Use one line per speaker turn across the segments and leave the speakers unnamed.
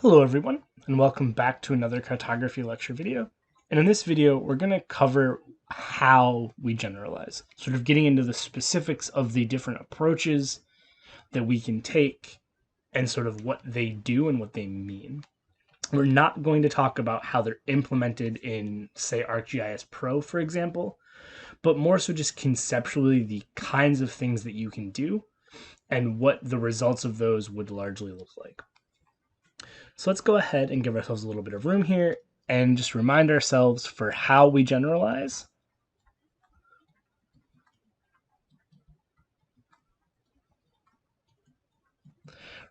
Hello everyone, and welcome back to another cartography lecture video. And in this video, we're going to cover how we generalize, sort of getting into the specifics of the different approaches that we can take and sort of what they do and what they mean. We're not going to talk about how they're implemented in, say, ArcGIS Pro, for example, but more so just conceptually the kinds of things that you can do and what the results of those would largely look like. So let's go ahead and give ourselves a little bit of room here and just remind ourselves for how we generalize.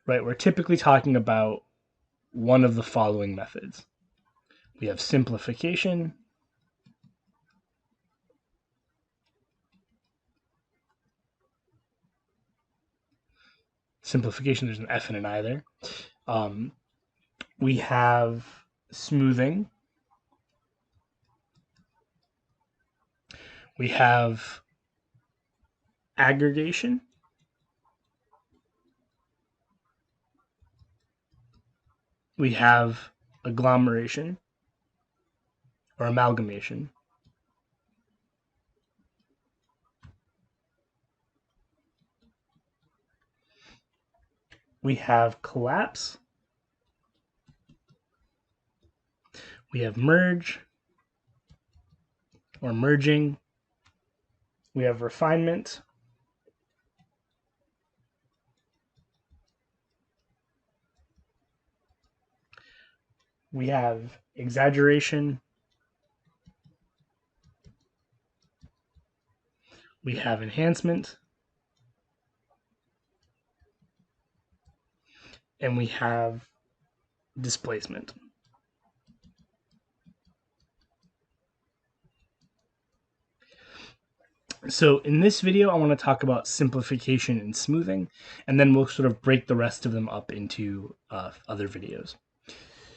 Right, we're typically talking about one of the following methods. We have simplification, there's an F and an I there. We have smoothing. We have aggregation. We have agglomeration or amalgamation. We have collapse. We have merge or merging. We have refinement. We have exaggeration. We have enhancement. And we have displacement. So in this video, I want to talk about simplification and smoothing, and then we'll sort of break the rest of them up into other videos.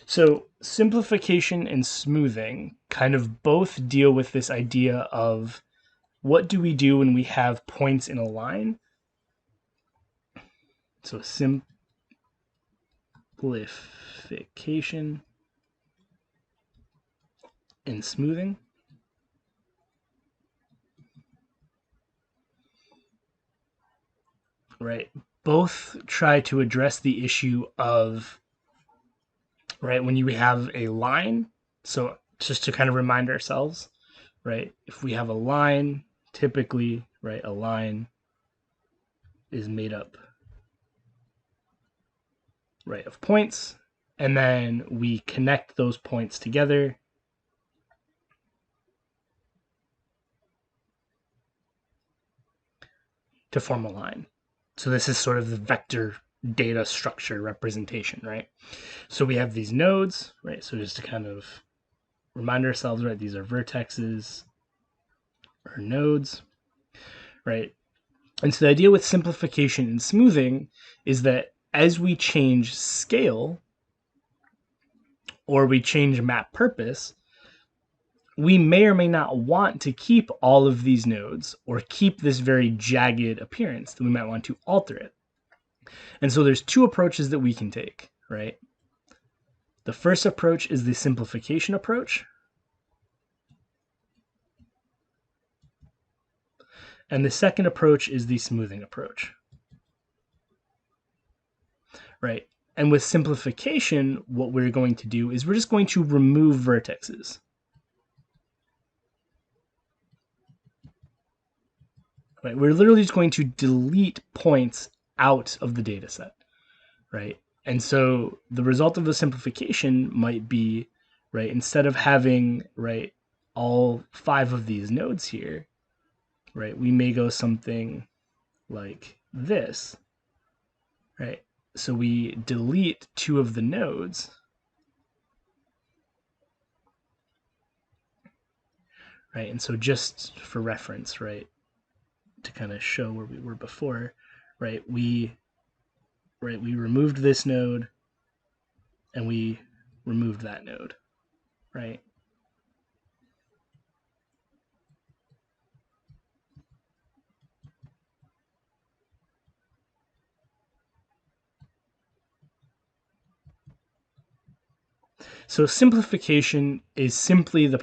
So simplification and smoothing kind of both deal with this idea of what do we do when we have points in a line. So simplification and smoothing. Right, both try to address the issue of, right, when you have a line. So just to kind of remind ourselves, right, if we have a line, typically, right, a line is made up, right, of points, and then we connect those points together to form a line. So this is sort of the vector data structure representation, right? So we have these nodes, right? So just to kind of remind ourselves, right, these are vertexes or nodes, right? And so the idea with simplification and smoothing is that as we change scale or we change map purpose, we may or may not want to keep all of these nodes or keep this very jagged appearance, that we might want to alter it. And so there's two approaches that we can take, right? The first approach is the simplification approach. And the second approach is the smoothing approach, right? And with simplification, what we're going to do is we're just going to remove vertexes. Right? We're literally just going to delete points out of the data set, right? And so the result of the simplification might be, right, instead of having, right, all 5 of these nodes here, right, we may go something like this, right? So we delete 2 of the nodes, right? And so just for reference, right, to kind of show where we were before, right, we removed this node and we removed that node, right? So simplification is simply the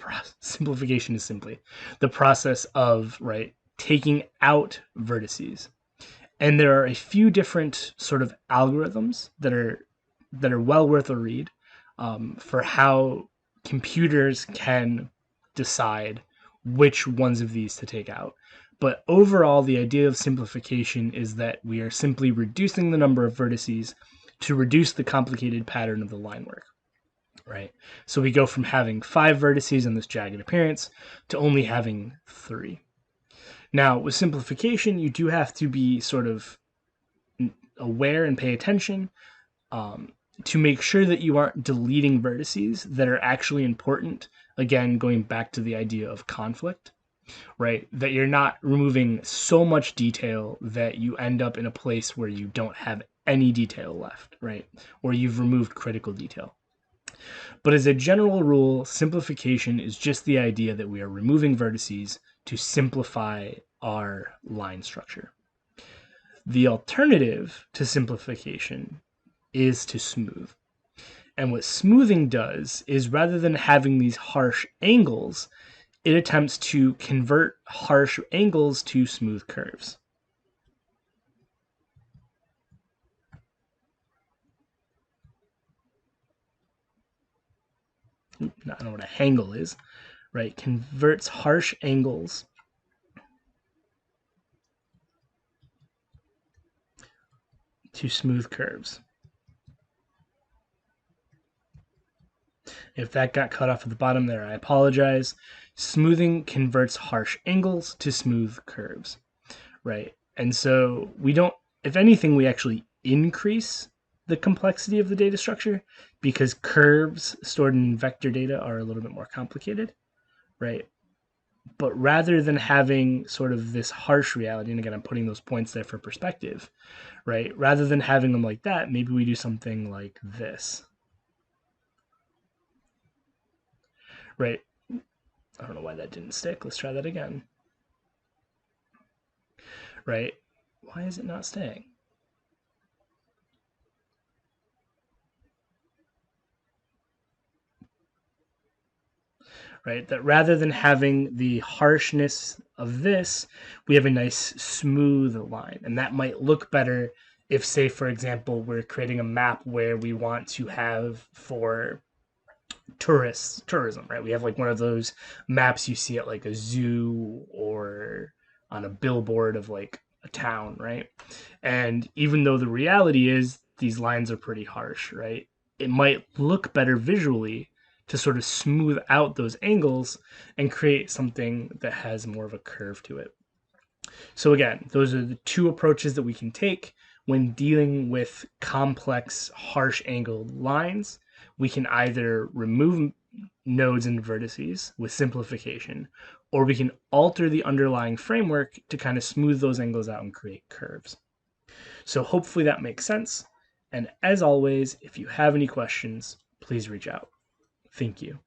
process of, right, taking out vertices. And there are a few different sort of algorithms that are well worth a read for how computers can decide which ones of these to take out. But overall, the idea of simplification is that we are simply reducing the number of vertices to reduce the complicated pattern of the line work, right? So we go from having 5 vertices in this jagged appearance to only having 3. Now, with simplification, you do have to be sort of aware and pay attention to make sure that you aren't deleting vertices that are actually important. Again, going back to the idea of conflict, right? That you're not removing so much detail that you end up in a place where you don't have any detail left, right? Or you've removed critical detail. But as a general rule, simplification is just the idea that we are removing vertices to simplify our line structure. The alternative to simplification is to smooth. And what smoothing does is, rather than having these harsh angles, it attempts to convert harsh angles to smooth curves. I don't know what a angle is, right? Converts harsh angles to smooth curves. If that got cut off at the bottom there, I apologize. Smoothing converts harsh angles to smooth curves, right? And so we don't, if anything, we actually increase the complexity of the data structure because curves stored in vector data are a little bit more complicated, right? But rather than having sort of this harsh reality, and again, I'm putting those points there for perspective, right? Rather than having them like that, maybe we do something like this, right? I don't know why that didn't stick. Let's try that again, right? Why is it not staying? Right? That rather than having the harshness of this, we have a nice smooth line. And that might look better if, say, for example, we're creating a map where we want to have for tourism, right? We have like one of those maps you see at like a zoo or on a billboard of like a town, right? And even though the reality is these lines are pretty harsh, right? It might look better visually to sort of smooth out those angles and create something that has more of a curve to it. So again, those are the two approaches that we can take when dealing with complex, harsh angled lines. We can either remove nodes and vertices with simplification, or we can alter the underlying framework to kind of smooth those angles out and create curves. So hopefully that makes sense. And as always, if you have any questions, please reach out. Thank you.